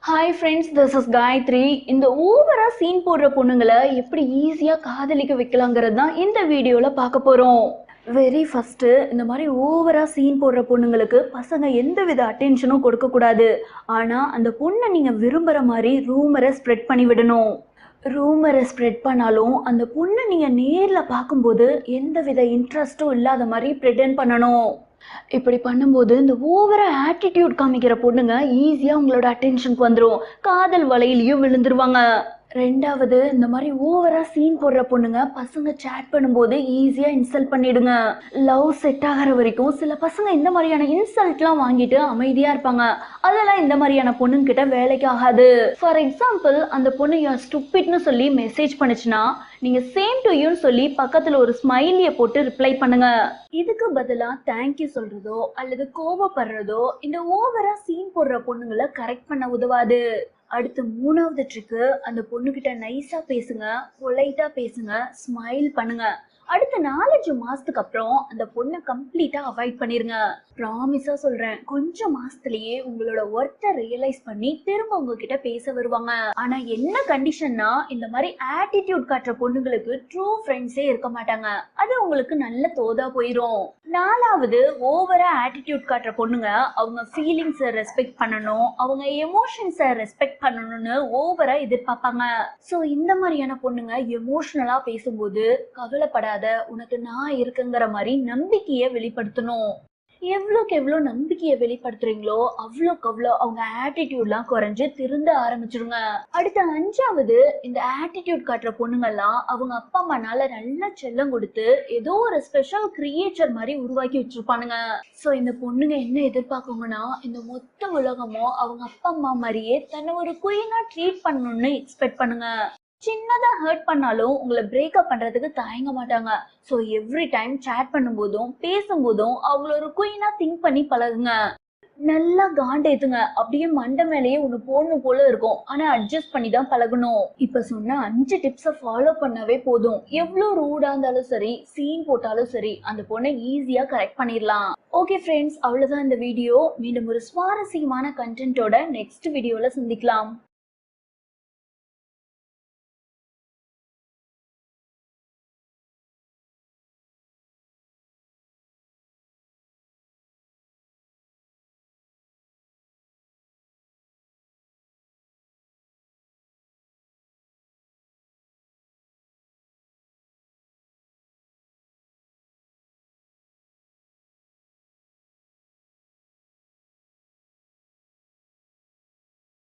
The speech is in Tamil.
Hi friends, this is Gayathri. இந்த ஓவரா சீன் போடுற பொண்ணுங்களை எப்படி ஈஸியாக காதலிக்க வைக்கலாங்கிறது தான் இந்த வீடியோவில் பார்க்க போகிறோம். வெரி ஃபஸ்ட்டு, இந்த மாதிரி ஓவரா சீன் போடுற பொண்ணுங்களுக்கு பசங்க எந்த வித அட்டென்ஷனும் கொடுக்கக்கூடாது. ஆனால் அந்த பொண்ணை நீங்கள் விரும்புகிற மாதிரி ரூமரை ஸ்ப்ரெட் பண்ணி விடணும். ரூமரை ஸ்ப்ரெட் பண்ணாலும் அந்த பொண்ணை நீங்கள் நேரில் பார்க்கும்போது எந்த வித இன்ட்ரெஸ்ட்டும் இல்லாத மாதிரி ப்ரிட்டெண்ட் பண்ணணும். இப்படி பண்ணும்போது இந்த ஓவரா ஆட்டிடியூட் காமிக்கிற பொண்ணுங்க ஈஸியா உங்களோட அட்டென்ஷனுக்கு வந்துடும், காதல் வலையிலையும் விழுந்துருவாங்க. ரெண்டாவது, இந்த மாதிரி ஓவரா சீன் போடுற பொண்ணுங்க பசங்க சேட் பண்ணும்போது ஈஸியா இன்சல்ட் பண்ணிடுங்க. லவ் செட் ஆகிற வரைக்கும் சில பசங்க இந்த மாதிரியான இன்சல்ட்லாம் வாங்கிட்டு அமைதியா இருப்பாங்க. அதெல்லாம் இந்த மாதிரியான பொண்ணுங்க கிட்ட வேலைக்கு ஆகாது. ஃபார் எக்ஸாம்பிள், அந்த பொண்ணு யூ ஸ்டூபிட்னு சொல்லி மெசேஜ் பண்ணுச்சுன்னா நீங்க சேம் டு யூன்னு சொல்லி பக்கத்துல ஒரு ஸ்மைலிய போட்டு ரிப்ளை பண்ணுங்க. இதுக்கு பதிலா தேங்க்யூ சொல்றதோ அல்லது கோபப்படுறதோ இந்த ஓவரா சீன் போடுற பொண்ணுங்களை கரெக்ட் பண்ண உதவாது. அடுத்து மூணாவது ட்ரிக்கு, அந்த பொண்ணுகிட்ட நைஸா பேசுங்க, பொலைட்டா பேசுங்க, ஸ்மைல் பண்ணுங்க. அடுத்த 4-5 மாசத்துக்கு அப்புறம் அந்த பொண்ணை கம்ப்ளீட்டா அவாய்ட் பண்ணிருங்க. ப்ராமிஸா சொல்றேன், கொஞ்சம் மாசத்துலயே உங்களோட ஒர்த்தை ரியலைஸ் பண்ணி திரும்ப உங்ககிட்ட பேச வருவாங்க. ஆனா என்ன கண்டிஷன்னா, இந்த மாதிரி ஆட்டிடியூட் காட்டுற பொண்ணுங்களுக்கு ட்ரூ ஃப்ரெண்ட்ஸே இருக்க மாட்டாங்க. அது உங்களுக்கு நல்ல தோதா போயிரும். நாலாவது, ஓவரா ஆட்டிடியூட் காட்டுற பொண்ணுங்க அவங்க ஃபீலிங்ஸை ரெஸ்பெக்ட் பண்ணணும், அவங்க எமோஷன்ஸை ரெஸ்பெக்ட் பண்ணணும்னு ஓவரா எதிர்பார்ப்பாங்க. ஸோ இந்த மாதிரியான பொண்ணுங்க எமோஷனலா பேசும்போது கவலைப்படாத, உனக்கு நான் இருக்குங்கிற மாதிரி நம்பிக்கையை வெளிப்படுத்தணும். எவ்வளோக்கு எவ்வளோ நம்பிக்கையை வெளிப்படுத்துறீங்களோ அவ்வளோக்கு அவ்வளோ அவங்க ஆட்டிடியூட்லாம் குறைஞ்சு திருந்த ஆரம்பிச்சிருங்க. அடுத்த அஞ்சாவது, இந்த ஆட்டிடியூட் காட்டுற பொண்ணுங்கெல்லாம் அவங்க அப்பா அம்மானால நல்லா செல்லம் கொடுத்து ஏதோ ஒரு ஸ்பெஷல் கிரியேச்சர் மாதிரி உருவாக்கி வச்சிருப்பானுங்க. ஸோ இந்த பொண்ணுங்க என்ன எதிர்பார்க்குங்கன்னா, இந்த மொத்த உலகமும் அவங்க அப்பா அம்மா மாதிரியே தன்னை ஒரு குயினா ட்ரீட் பண்ணணும்னு எக்ஸ்பெக்ட் பண்ணுங்க. சின்னதா ஹர்ட் பண்ணாலும் உங்களை பிரேக்கப் பண்றதுக்கு தயங்க மாட்டாங்க. ஸோ எவ்ரி டைம் சேட் பண்ணும்போதும் பேசும்போதும் அவங்கள ஒரு குயினா திங்க் பண்ணி பழகுங்க. நல்லா காண்டேத்துங்க, அப்படியே மண்டை மேலேயே ஒன்று போடணும் போல இருக்கும். ஆனா அட்ஜஸ்ட் பண்ணி தான் பழகணும். இப்ப சொன்ன 5 டிப்ஸை ஃபாலோ பண்ணவே போதும். எவ்வளோ ரூடா இருந்தாலும் சரி, சீன் போட்டாலும் சரி, அந்த பொண்ணை ஈஸியா கரெக்ட் பண்ணிடலாம். ஓகே ஃப்ரெண்ட்ஸ், அவ்வளவுதான் இந்த வீடியோ. மீண்டும் ஒரு சுவாரஸ்யமான கண்டென்ட்டோட நெக்ஸ்ட் வீடியோல சந்திக்கலாம்.